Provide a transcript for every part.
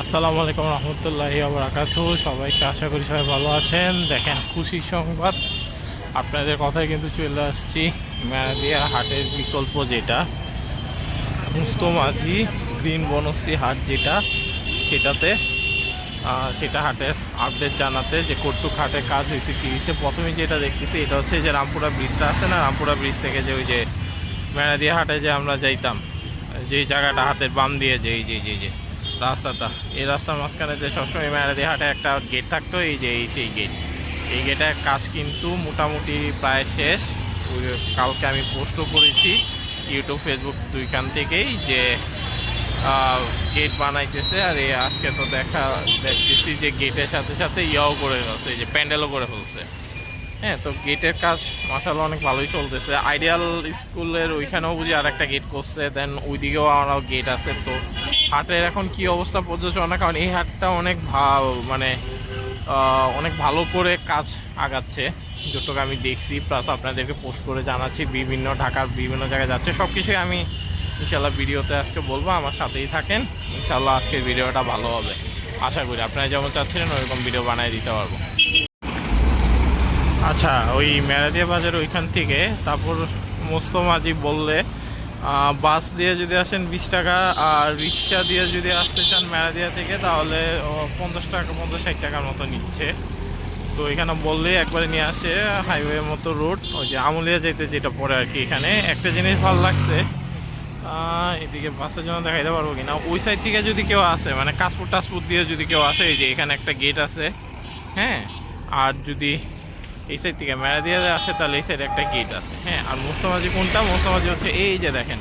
আসসালামু আলাইকুম রহমতুল্লাহি ওয়া বারাকাতুহু। সবাইকে আশা করি সবাই ভালো আছেন। দেখেন খুশির সংবাদ, আপনাদের কথায় কিন্তু চলে আসছি মেরাদিয়া হাটের বিকল্প যেটা মুস্তমাঝি গ্রিন বনশ্রী হাট যেটা সেটাতে সেটা হাটের আপডেট জানাতে যে কটুক হাটে কাজ হয়েছে কী হয়েছে। প্রথমে যেটা দেখতেছি এটা হচ্ছে যে রামপুরা ব্রিজটা আছে না, রামপুরা ব্রিজ থেকে যে ওই যে মেরাদিয়া হাটে যে আমরা যাইতাম, যেই জায়গাটা হাতের বাম দিয়ে যে এই যে রাস্তাটা, এই রাস্তার মাঝখানে যে সবসময় মেরাদিয়া হাটে একটা গেট থাকতো, এই যে এই সেই গেট, এই গেটের কাজ কিন্তু মোটামুটি প্রায় শেষ। কালকে আমি পোস্টও করেছি ইউটিউব ফেসবুক দুইখান থেকেই যে গেট বানাইতেছে। আর এই আজকে তো দেখতেছি যে গেটের সাথে সাথে ইয়াও করে ফেলছে, এই যে প্যান্ডেলও করে ফেলছে। হ্যাঁ, তো গেটের কাজ মাশাআল্লাহ অনেক ভালোই চলতেছে। আইডিয়াল স্কুলের ওইখানেও বুঝি আর একটা গেট করছে, দেন ওইদিকেও আমারও গেট আছে। তো হাটের এখন কি অবস্থা পর্যটনের, কারণ এই হাটটা অনেক মানে অনেক ভালো করে কাজ আগাচ্ছে যতটুকু আমি দেখছি, প্লাস আপনাদেরকে পোস্ট করে জানাচ্ছি। বিভিন্ন ঢাকার বিভিন্ন জায়গায় যাচ্ছে, সব কিছুই আমি ইনশাল্লাহ ভিডিওতে আজকে বলবো। আমার সাথেই থাকেন, ইনশাল্লাহ আজকের ভিডিওটা ভালো হবে আশা করি। আপনারা যেমন চাচ্ছিলেন ওইরকম ভিডিও বানিয়ে দিতে পারবো। আচ্ছা, ওই মেরাদিয়া বাজার ওইখান থেকে তারপর মোস্তমাঝি বললে বাস দিয়ে যদি আসেন 20 টাকা, আর রিক্সা দিয়ে যদি আসতে চান মেরাদিয়া থেকে তাহলে 50 টাকা 50-60 টাকার মতো নিচ্ছে। তো এখানে বললে একবারে নিয়ে আসে হাইওয়ে মতো রোড, ওই যে আমুলিয়া যেতে যেটা পড়ে আর কি। এখানে একটা জিনিস ভালো লাগছে, এদিকে বাসের জন্য দেখাইতে পারবো কিনা, ওই সাইড থেকে যদি কেউ আসে মানে কাশপুর টাসপুর দিয়ে যদি কেউ আসে, এই যে এখানে একটা গেট আছে। হ্যাঁ, আর যদি এই সাইড থেকে মেরাদিয়া আসে তাহলে এই সাইডে একটা গেট আছে। হ্যাঁ, আর মোস্তমাঝি কোনটা, মোস্তমাঝি হচ্ছে এই যে দেখেন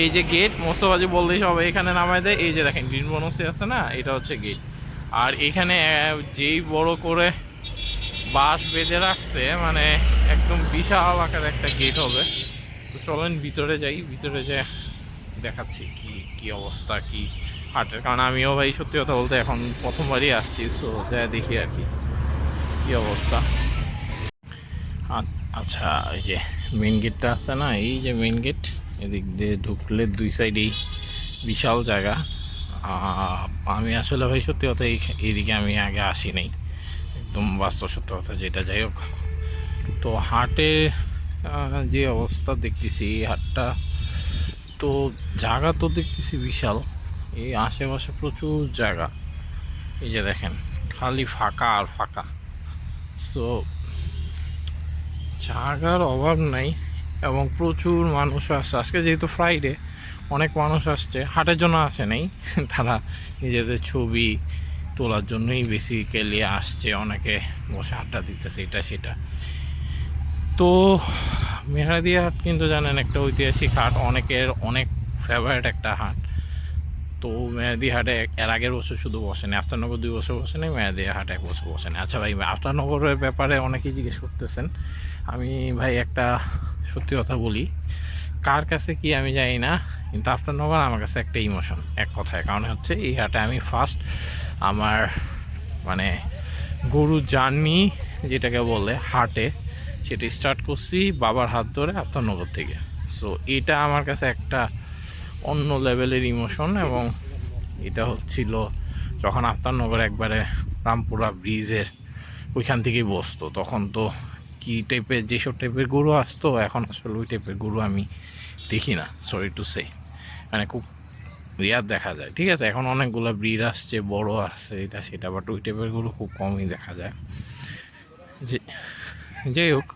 এই যে গেট, মোস্তমাঝি বললেই সবাই এখানে নামায় দেয়। এই যে দেখেন গ্রিন বনশ্রী আছে না, এটা হচ্ছে গেট। আর এখানে যেই বড় করে বাঁশ বেঁধে রাখছে, মানে একদম বিশাল আকার একটা গেট হবে। তো চলেন ভিতরে যাই, ভিতরে যে দেখাচ্ছি কি কি অবস্থা কি হাটের, কারণ আমিও ভাই সত্যি কথা বলতে এখন প্রথমবারই আসছি। তো যা দেখি আর কি কি অবস্থা। আচ্ছা, এই যে মেন গেটটা আছে না, এই যে মেন গেট, এদিক দিয়ে ঢুকলে দুই সাইডেই বিশাল জায়গা। আমি আসলে ভাই সত্যি কথা এইদিকে আমি আগে আসি নাই, একদম বাস্তব সত্য কথা যেটা। যাই হোক, তো হাটের যে অবস্থা দেখতেছি এই হাটটা, তো জায়গা তো দেখতেছি বিশাল, এই আশেপাশে প্রচুর জায়গা। এই যে দেখেন খালি ফাঁকা আর ফাঁকা। তো জায়গার অভাব নাই এবং প্রচুর মানুষ আসছে। আজকে যেহেতু ফ্রাইডে, অনেক মানুষ আসছে, হাটের জন্য আসে নাই তারা নিজেদের ছবি তোলার জন্যই বেসিক্যালি আসছে। অনেকে বসে আড্ডা দিতেছে এটা সেটা। তো মেহাদিয়া হাট কিন্তু জানেন একটা ঐতিহাসিক হাট, অনেকের অনেক ফেভারিট একটা হাট। তো মেয়াদি হাটে এর আগের বছর শুধু বসেনি, আফতারনগর 2 বছর বসেনি, মেয়াদি হাট 1 বছর বসেনি। আচ্ছা ভাই, আফতারনগরের ব্যাপারে অনেকেই জিজ্ঞেস করতেছেন। আমি ভাই একটা সত্যি কথা বলি, কার কাছে কি আমি জানি না, কিন্তু আফতারনগর আমার কাছে একটা ইমোশন এক কথায়। কারণ হচ্ছে এই হাটে আমি ফার্স্ট আমার মানে গরু জার্নি যেটাকে বলে হাটে, সেটা স্টার্ট করছি বাবার হাত ধরে আফতারনগর থেকে। সো এটা আমার কাছে একটা অন্য লেভেলের ইমোশন। এবং এটা হচ্ছিল যখন আফতারনগর একবারে রামপুরা ব্রিজের ওইখান থেকেই বসতো, তখন তো কী টাইপের যেসব টাইপের গরু আসতো, এখন আসলে ওই টাইপের গরু আমি দেখি না, সরি টু সে, মানে খুব রেয়ার দেখা যায়। ঠিক আছে, এখন অনেকগুলো ব্রিড আসছে, বড় আসছে, এটা সেটা, বাট ওই টাইপের গরু খুব কমই দেখা যায়। যে যাই হোক,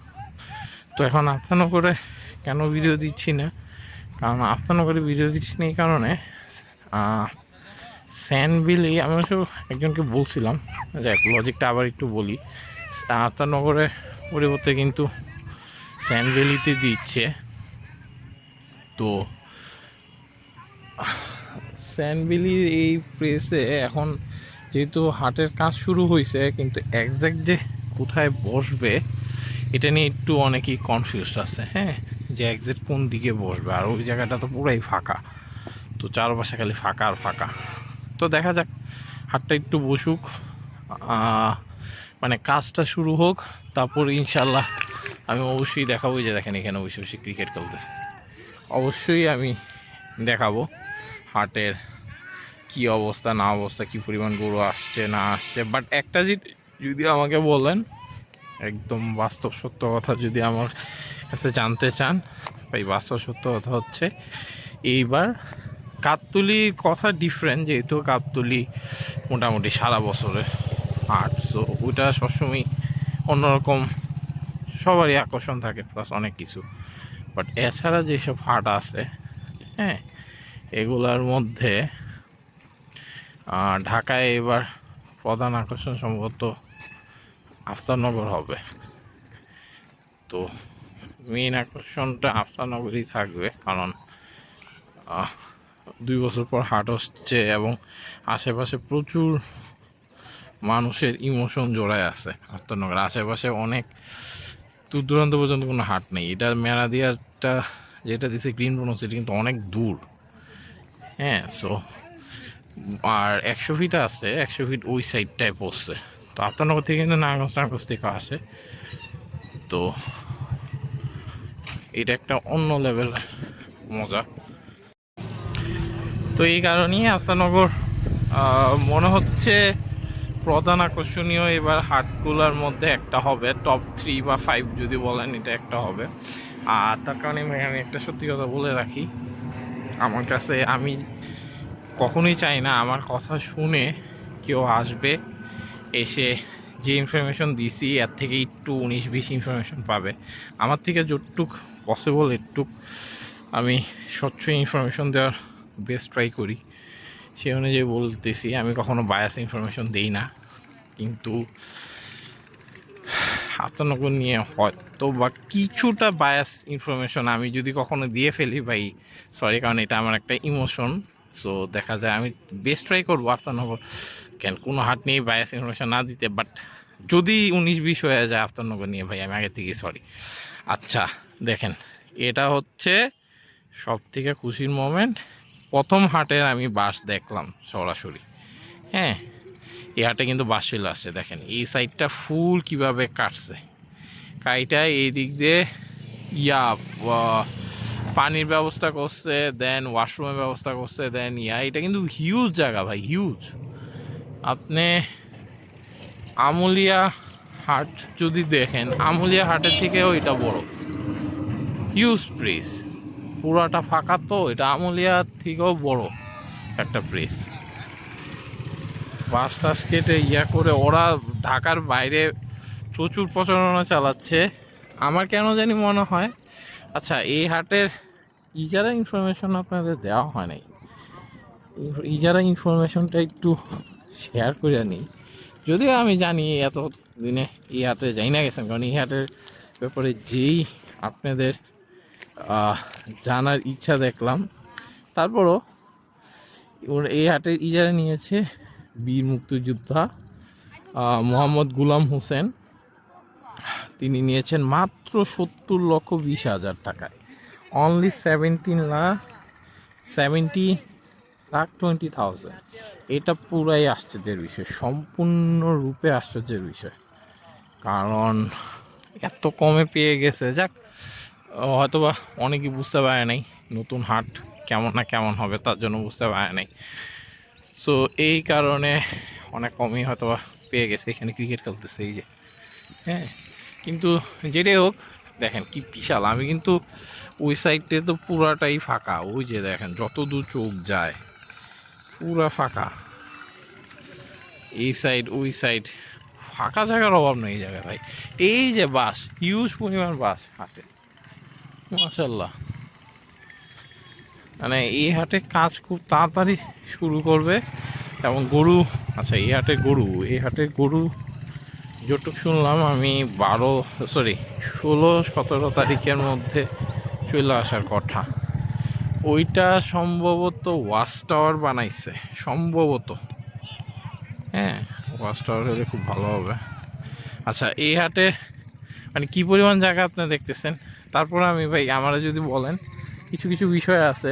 তো এখন আফতারনগরে কেন ভিডিও দিচ্ছি না, কারণ আফতারনগরে ভিডিও দিচ্ছি না এই কারণে, স্যান্ডভিলি আমি অবশ্য একজনকে বলছিলাম, যাক লজিকটা আবার একটু বলি। আফতারনগরে পরিবর্তে কিন্তু স্যান্ডভ্যালিতে দিচ্ছে। তো স্যান্ডভ্যালির এই প্লেসে এখন যেহেতু হাটের কাজ শুরু হয়েছে, কিন্তু একজ্যাক্ট যে কোথায় বসবে এটা নিয়ে একটু অনেকেই কনফিউজড আছে। হ্যাঁ, যে একজ্যাক্ট কোন দিকে বসবে, আর ওই জায়গাটা তো পুরাই ফাঁকা, তো চারপাশে খালি ফাঁকা আর ফাঁকা। তো দেখা যাক, হাটটা একটু বসুক, মানে কাজটা শুরু হোক, তারপর ইনশাল্লাহ আমি অবশ্যই দেখাবো। যে দেখেন এখানে বসে বসে ক্রিকেট খেলতেছে, অবশ্যই আমি দেখাবো হাটের কি অবস্থা না অবস্থা, কি পরিমাণ গরু আসছে না আসছে। বাট একটা যদি আমাকে বলেন, একদম বাস্তব সত্য কথা যদি আমার কাছে জানতে চান ভাই, বাস্তব সত্য কথা হচ্ছে এইবার গাবতলীর কথা ডিফারেন্ট, যেহেতু গাবতলী মোটামুটি সারা বছরের হাট, সো ওইটা সবসময় অন্যরকম, সবারই আকর্ষণ থাকে প্লাস অনেক কিছু। বাট এছাড়া যেসব হাট আছে, হ্যাঁ, এগুলার মধ্যে ঢাকায় এবার প্রধান আকর্ষণ সম্ভবত আফতাবনগর হবে। তো মেইন আকর্ষণটা আফতাবনগরই থাকবে, কারণ 2 বছর পর হাট হচ্ছে এবং আশেপাশে প্রচুর মানুষের ইমোশন জোড়ায় আছে। আফতাবনগর আশেপাশে অনেক দূর দূরান্ত পর্যন্ত কোনো হাট নেই। এটা মেরাদিয়াটা যেটা দিছে গ্রিন বোনাস, এটা কিন্তু অনেক দূর, হ্যাঁ। সো আর 100 ফিট আছে, 100 ফিট ওই সাইডটায় পড়ছে। তো আফতাবনগর থেকে কিন্তু নারায়ণগঞ্জ থেকে আসে। তো এটা একটা অন্য লেভেল মজা। তো এই কারণেই আফতাবনগর মনে হচ্ছে প্রধান আকর্ষণীয় এবার হাটগুলোর মধ্যে একটা হবে, টপ 3 বা 5 যদি বলেন, এটা একটা হবে। আর তার কারণে ভাই আমি একটা সত্যি কথা বলে রাখি, আমার কাছে, আমি কখনোই চাই না আমার কথা শুনে কেউ আসবে, এসে যে ইনফরমেশন দিছি এর থেকে একটু 19-20 ইনফরমেশন পাবে। আমার থেকে যতটুক পসিবল একটুক আমি স্বচ্ছ ইনফরমেশন দেওয়ার বেস্ট ট্রাই করি, সেই অনুযায়ী বলতেছি। আমি কখনো বায়াস ইনফরমেশন দিই না, কিন্তু আফতাবনগর নিয়ে হয়তো বা কিছুটা বায়াস ইনফরমেশন আমি যদি কখনো দিয়ে ফেলি ভাই, সরি, কারণ এটা আমার একটা ইমোশন। সো দেখা যায় আমি বেস্ট ট্রাই করবো আফতাবনগর কোনো হাট নিয়ে বায়াস ইনফরমেশন না দিতে। বাট যদি 19-20 হয়ে যায় আফতাবনগর নিয়ে ভাই, আমি আগে থেকেই সরি। আচ্ছা দেখেন, এটা হচ্ছে সব থেকে খুশির মোমেন্ট। প্রথম হাটের আমি বাস দেখলাম সরাসরি, হ্যাঁ। এই হাটে কিন্তু বাস চলে আসছে, দেখেন এই সাইডটা ফুল কিভাবে কাটছে, কাইটা এই দিক দিয়ে পানির ব্যবস্থা করছে, দেন ওয়াশরুমের ব্যবস্থা করছে, দেন এটা কিন্তু হিউজ জায়গা ভাই, হিউজ। আপনি আমুলিয়া হাট যদি দেখেন, আমুলিয়া হাটের থেকেও এটা বড়, হিউজ প্লেস, পুরাটা ফাঁকা। তো এটা আমুলিয়ার থেকেও বড় একটা প্লেস। বাস টাস কেটে করে ওরা ঢাকার বাইরে প্রচুর প্রচারণা চালাচ্ছে। আমার কেন জানি মনে হয়, আচ্ছা এই হাটের ইজারা ইনফরমেশন আপনাদের দেওয়া হয় নাই, ইজারা ইনফরমেশনটা একটু শেয়ার করে নিই। যদিও আমি জানি এত দিনে এই হাটে যাই না গেছেন, কারণ এই হাটের ব্যাপারে যেই আপনাদের জানার ইচ্ছা দেখলাম। তারপরও এই হাটের ইজারা নিয়েছে বীর মুক্তিযোদ্ধা মোহাম্মদ গুলাম হোসেন। তিনি নিয়েছেন মাত্র 70,20,000 টাকায়, অনলি 70,20,000। এটা পুরাই আশ্চর্যের বিষয়, সম্পূর্ণরূপে আশ্চর্যের বিষয়, কারণ এত কমে পেয়ে গেছে। যাক, হয়তোবা অনেকেই বুঝতে পারে নাই নতুন হাট কেমন না কেমন হবে, তার জন্য বুঝতে পারে নাই। সো এই কারণে অনেক কমই হয়তোবা পেয়ে গেছে। এখানে ক্রিকেট খেলতেছে এই যে, হ্যাঁ। কিন্তু যেটাই হোক, দেখেন কি বিশাল। আমি কিন্তু ওই সাইডে তো পুরাটাই ফাঁকা, ওই যে দেখেন যত দূর চোখ যায় পুরা ফাঁকা। এই সাইড ওই সাইড ফাঁকা জায়গার অভাব নেই এই জায়গায় ভাই। এই যে বাস, হিউজ পরিমাণ বাস হাটে, মাশাল্লাহ। মানে এই হাটে কাজ খুব তাড়াতাড়ি শুরু করবে। এবং গরু, আচ্ছা এই হাটে গরু যতটুক শুনলাম আমি 16-17 তারিখের মধ্যে চলে আসার কথা। ওইটা সম্ভবত ওয়াচ টাওয়ার বানাইছে সম্ভবত, হ্যাঁ, ওয়াচ টাওয়ার হলে খুব ভালো হবে। আচ্ছা এই হাটে মানে কী পরিমাণ জায়গা আপনি দেখতেছেন। তারপরে আমি ভাই, আমরা যদি বলেন কিছু কিছু বিষয় আছে,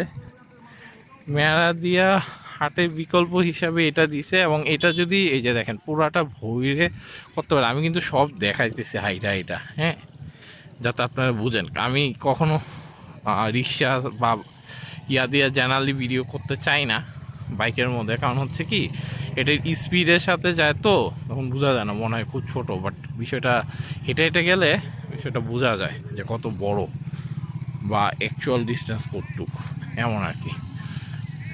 মেরাদিয়া হাটের বিকল্প হিসাবে এটা দিছে। এবং এটা যদি এই যে দেখেন পুরাটা ভইরে করতে পারে, আমি কিন্তু সব দেখাইতেছি হাইটা এটা, হ্যাঁ, যাতে আপনারা বুঝেন। আমি কখনো রিক্সা বা দিয়া জানালি ভিডিও করতে চাই না, বাইকের মধ্যে, কারণ হচ্ছে কি এটার স্পিডের সাথে যায় তো তখন বোঝা যায় না, মনে হয় খুব ছোট, বাট বিষয়টা হেঁটে হেঁটে গেলে বিষয়টা বোঝা যায় যে কত বড় বা অ্যাকচুয়াল ডিস্টেন্স কতটুক, এমন আর কি।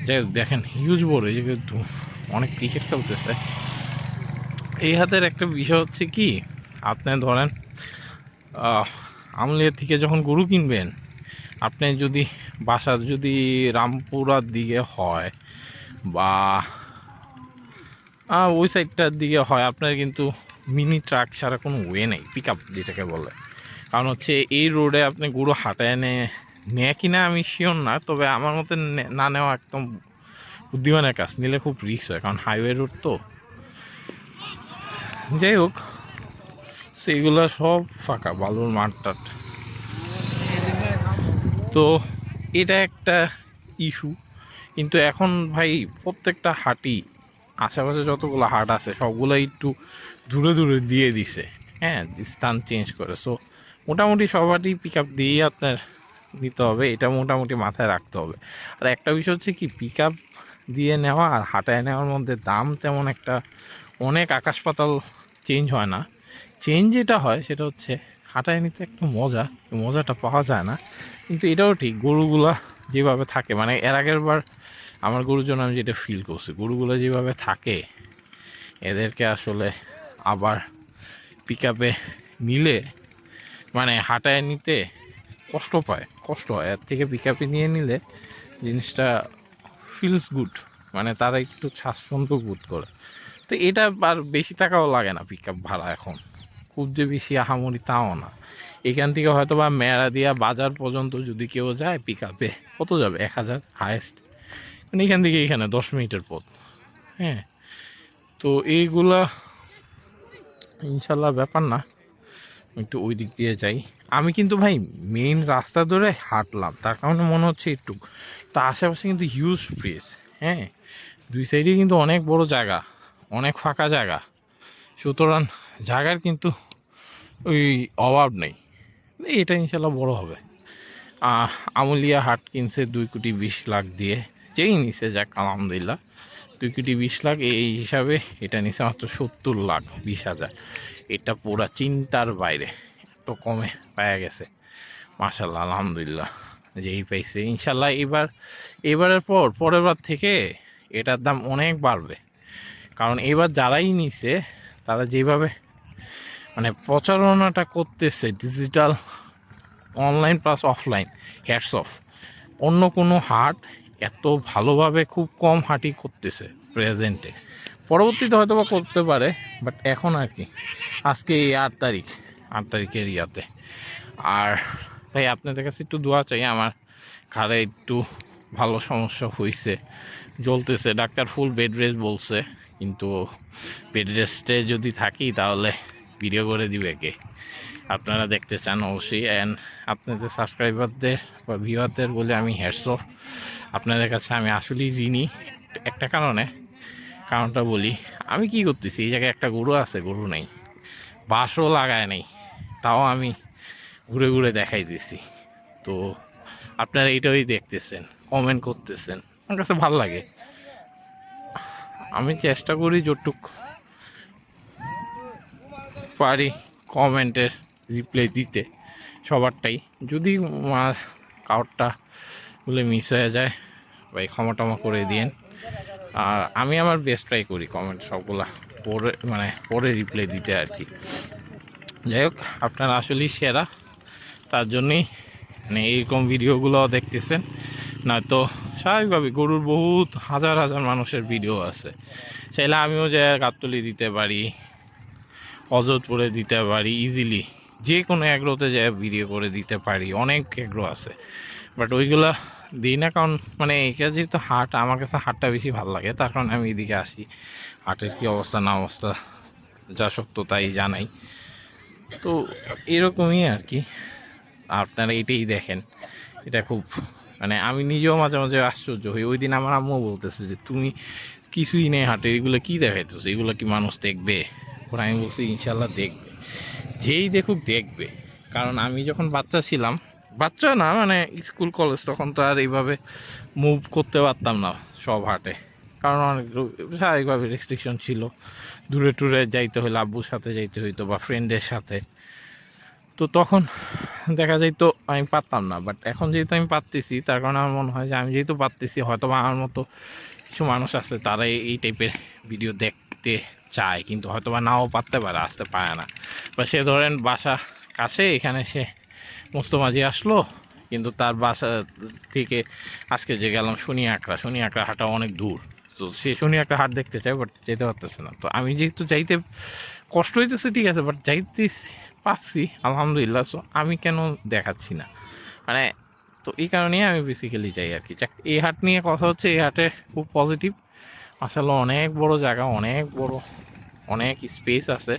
যাই হোক দেখেন হিউজ বড়, এই যে কিন্তু অনেক ক্রিকেট খেলতেছে। এই হাতের একটা বিষয় হচ্ছে কি, আপনি ধরেন আমলিয়া থেকে যখন গরু কিনবেন, আপনি যদি বাসা যদি রামপুরার দিকে হয় বা ওই সাইডটার দিকে হয়, আপনার কিন্তু মিনি ট্রাক ছাড়া কোনো ওয়ে নেই, পিক আপ যেটাকে বলে। কারণ হচ্ছে এই রোডে আপনি গরু হাঁটায় নেয় কিনা আমি শিওর না, তবে আমার মতে না নেওয়া একদম বুদ্ধিমানের কাজ, নিলে খুব রিস্ক হয়, কারণ হাইওয়ে রোড তো। যাই হোক, সেইগুলো সব ফাঁকা, বালুর মাঠ টাট। তো এটা একটা ইস্যু। কিন্তু এখন ভাই প্রত্যেকটা হাটই, আশেপাশে যতগুলো হাট আছে সবগুলো একটু দূরে দূরে দিয়ে দিছে, হ্যাঁ, স্থান চেঞ্জ করে। সো মোটামুটি সব হাটই পিক আপ দিয়েই আপনার নিতে হবে, এটা মোটামুটি মাথায় রাখতে হবে। আর একটা বিষয় হচ্ছে কি, পিক আপ দিয়ে নেওয়া আর হাটায় নেওয়ার মধ্যে দাম তেমন একটা অনেক আকাশ পাতাল চেঞ্জ হয় না। চেঞ্জ যেটা হয় সেটা হচ্ছে হাঁটায় নিতে একটু মজাটা পাওয়া যায় না। কিন্তু এটাও ঠিক, গরুগুলা যেভাবে থাকে, মানে এর আগের বার আমার গরুর জন্য আমি যেটা ফিল করছি, গরুগুলো যেভাবে থাকে এদেরকে আসলে আবার পিক আপে নিলে মানে হাঁটায় নিতে কষ্ট হয়। এর থেকে পিক আপে নিয়ে নিলে জিনিসটা ফিলস গুড, মানে তারা একটু স্বাচ্ছন্দ্য বোধ করে। তো এটা আর বেশি টাকাও লাগে না পিক আপ ভাড়া, এখন খুব যে বেশি আহামরি তাও না। এখান থেকে হয়তো বা মেরা দিয়া বাজার পর্যন্ত যদি কেউ যায় পিক আপে, কত যাবে, 1000 হায়েস্ট, মানে এখান থেকে এখানে 10 মিনিটের পথ। হ্যাঁ, তো এইগুলা ইনশাল্লাহ ব্যাপার না, একটু ওই দিক দিয়ে যাই। আমি কিন্তু ভাই মেইন রাস্তা ধরে হাঁটলাম, তার কারণে মনে হচ্ছে একটু, তা আশেপাশে কিন্তু হিউজ স্পেস, হ্যাঁ, দুই সাইডে কিন্তু অনেক বড় জায়গা, অনেক ফাঁকা জায়গা, সুতরাং জায়গার কিন্তু ওই অভাব নেই। এটা ইনশাল্লাহ বড় হবে। আমুলিয়া হাট কিনছে 2,20,00,000 দিয়ে, যেই নিছে যাক আলহামদুলিল্লাহ, 2,20,00,000 এই হিসাবে এটা নিছে মাত্র 70,20,000। এটা পুরা চিন্তার বাইরে, এত কমে পাওয়া গেছে, মাশাল্লাহ আলহামদুলিল্লাহ। যেই পাইছে ইনশাল্লাহ এবারের পরের বার থেকে এটার দাম অনেক বাড়বে, কারণ এবার যারাই নিছে তারা যেভাবে মানে প্রচারণাটা করতেছে, digital, online plus offline, hats off. অন্য কোনো হাট এত ভালোভাবে খুব কম হাটই করতেছে প্রেজেন্টে, পরবর্তীতে হয়তো বা করতে পারে, বাট এখন আর কি। আজকে এই 8 তারিখের ইয়াতে। আর ভাই আপনাদের কাছে একটু দোয়া চাই, আমার ঘাড়ে একটু ভালো সমস্যা হয়েছে, জ্বলতেছে, ডাক্তার ফুল বেড রেস্ট বলছে, কিন্তু বেড রেস্টে যদি থাকি তাহলে ভিডিও করে দিবে কে, আপনারা দেখতে চান অবশ্যই। অ্যান্ড আপনাদের সাবস্ক্রাইবারদের বা ভিউয়ারদের বলে আমি হ্যাটস অফ, আপনাদের কাছে আমি আসলেই ঋণী একটা কারণটা বলি। আমি কি করতেছি, এই জায়গায় একটা গরু আছে, গরু নেই, বাঁশও লাগায় নেই, তাও আমি ঘুরে ঘুরে দেখাই দিছি। তো আপনারা এইটাই দেখতেছেন, কমেন্ট করতেছেন, আমার কাছে ভালো লাগে। আমি চেষ্টা করি যতটুক পারি কমেন্টের রিপ্লাই দিতে সবারটাই, যদি কাউরটা বলে মিস হয়ে যায় ভাই ক্ষমা করে দিন। আর আমি আমার বেস্ট ট্রাই করি কমেন্ট সবগুলা পরে রিপ্লাই দিতে আর কি। যাই হোক, আপনারা আসলেই সেরা, তার জন্যই মানে এইরকম ভিডিওগুলো দেখতেছেন, নয়তো স্বাভাবিকভাবে গরুর বহুত হাজার হাজার মানুষের ভিডিও আছে, চাইলে আমিও যে গাবতলী দিতে পারি, অযোধপুরে দিতে পারি, ইজিলি যে কোনো এগ্রোতে যে ভিডিও করে দিতে পারি, অনেক এগ্রো আছে, বাট ওইগুলা দিই না, কারণ মানে এটা যেহেতু হাট, আমার কাছে হাটটা বেশি ভালো লাগে, তার কারণে আমি এদিকে আসি, হাটের কী অবস্থা না অবস্থা যা সত্য তাই জানাই। তো এরকমই আর কি, আপনারা এটাই দেখেন, এটা খুব মানে আমি নিজেও মাঝে মাঝে আশ্চর্য হই। ওই দিন আমার আম্মু বলতেছে যে তুমি কিছুই নেই হাটে, এগুলো কী দেখাইতেছো, এগুলো কি মানুষ দেখবে? ওরা, আমি বলছি ইনশাল্লাহ দেখবে, যেই দেখুক দেখবে, কারণ আমি যখন বাচ্চা ছিলাম, বাচ্চা না মানে স্কুল কলেজ, তখন তো আর এইভাবে মুভ করতে পারতাম না সব হাটে, কারণ অনেক স্বাভাবিকভাবে রেস্ট্রিকশন ছিল, দূরে ট্যুরে যাইতে হলে আব্বুর সাথে যাইতে হইতো বা ফ্রেন্ডের সাথে, তো তখন দেখা যাইতো আমি পারতাম না। বাট এখন যেহেতু আমি পারতেছি, তার কারণে আমার মনে হয় যে আমি যেহেতু পারতেছি, হয়তো বা আমার মতো কিছু মানুষ আছে তারা এই টাইপের ভিডিও দেখতে চায়, কিন্তু হয়তো বা নাও পারতে পারে, আসতে পারে না। বা সে ধরেন বাসা কাছে, এখানে সে মোস্তমাঝি আসলো, কিন্তু তার বাসা থেকে আজকে যে গেলাম শনি আকড়া হাঁটা অনেক দূর, তো সে শনি আকড়া হাট দেখতে চায়, বাট যেতে পারতেছে না। তো আমি যেহেতু যাইতে কষ্ট হইতেছে ঠিক আছে, বাট যাইতে পারছি আলহামদুলিল্লাহ। সো আমি কেন দেখাচ্ছি না, মানে তো এই কারণেই আমি বেসিক্যালি যাই আর কি। যাক, এই হাট নিয়ে কথা হচ্ছে, এই হাটে খুব পজিটিভ আসলে, অনেক বড় জায়গা, অনেক বড়, অনেক স্পেস আছে।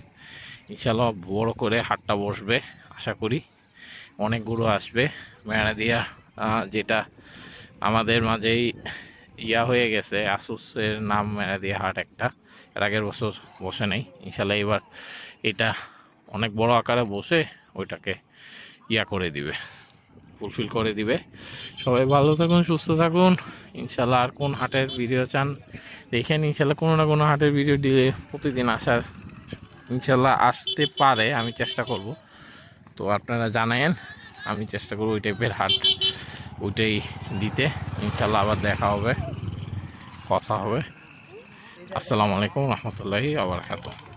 ইনশাল্লাহ বড় করে হাটটা বসবে আশা করি, অনেক গরু আসবে। মেয়ানাদিয়া যেটা আমাদের মাঝেই হয়ে গেছে, আসুসের নাম মেয়ানাদিয়া হাট একটা, এর আগের বছর বসে নেই। ইনশাল্লাহ এবার এটা অনেক বড় আকারে বসে ওইটাকে করে দিবে, ফুলফিল করে দিবে। সবাই ভালো থাকুন, সুস্থ থাকুন। ইনশাল্লাহ আর কোন হাটের ভিডিও চান দেখেন, ইনশাল্লাহ কোনো না কোনো হাটের ভিডিও দিলে প্রতিদিন আসার ইনশাল্লাহ আসতে পারে, আমি চেষ্টা করব। তো আপনারা জানায়েন, আমি চেষ্টা করব ওই টাইপের হাট ওইটাই দিতে। ইনশাল্লাহ আবার দেখা হবে, কথা হবে। আসসালামু আলাইকুম রহমতুল্লাহি ওয়া বারাকাতুহু।